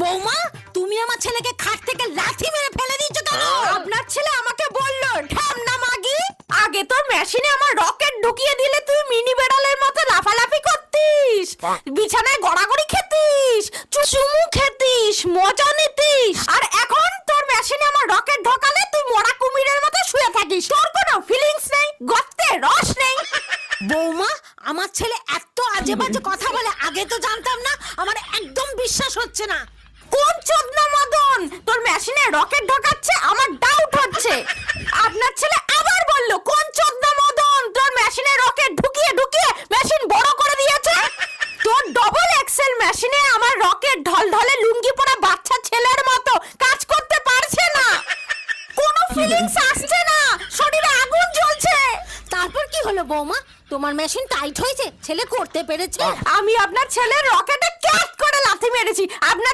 বৌমা, তুমি আমার ছেলেকে খাট থেকে লাথি মেরে ফেলে দিয়েছো কেন? আপনার ছেলে আমাকে বলল, ঢামনা মাগি, আগে তোর মেশিনে আমার রকেট ঢুকিয়ে দিলে তুই মিনি বেড়ালের মতো লাফালাফি করতিস, বিছানায় গড়াগড়ি খেতিস, চুমু খেতিস, মজা নিতিস, আর এখন তোর মেশিনে আমার রকেট ঢোকালে তুই মরা কুমিরের মতো শুয়ে থাকিস। তোর কোনো ফিলিংস নেই, গর্তে রস নেই। বৌমা, আমার ছেলে এত আজে বাজে কথা বলে আগে তো জানতাম না, আমার একদম বিশ্বাস হচ্ছে না। কোন চোদনা মদন তোর মেশিনে রকেট ঢোকাচ্ছে? আমার ডাউট হচ্ছে। আপনার ছেলে আবার বলল, কোন চোদনা মদন তোর মেশিনে রকেট ঢুকিয়ে ঢুকিয়ে মেশিন বড় করে দিয়েছে? তোর ডবল এক্সেল মেশিনে আমার রকেট ঢলঢলে লুঙ্গি পরা বাচ্চা ছেলের মতো কাজ করতে পারছে না। কোনো ফিলিংস আসছে না, শরীরে আগুন জ্বলছে। তারপর কি হলো বৌমা? তোমার মেশিন টাইট হয়েছে, ছেলে করতে পেরেছে? আমি আপনার ছেলের রকেটে ক্যাট করে লাথি মেরেছি। আপনার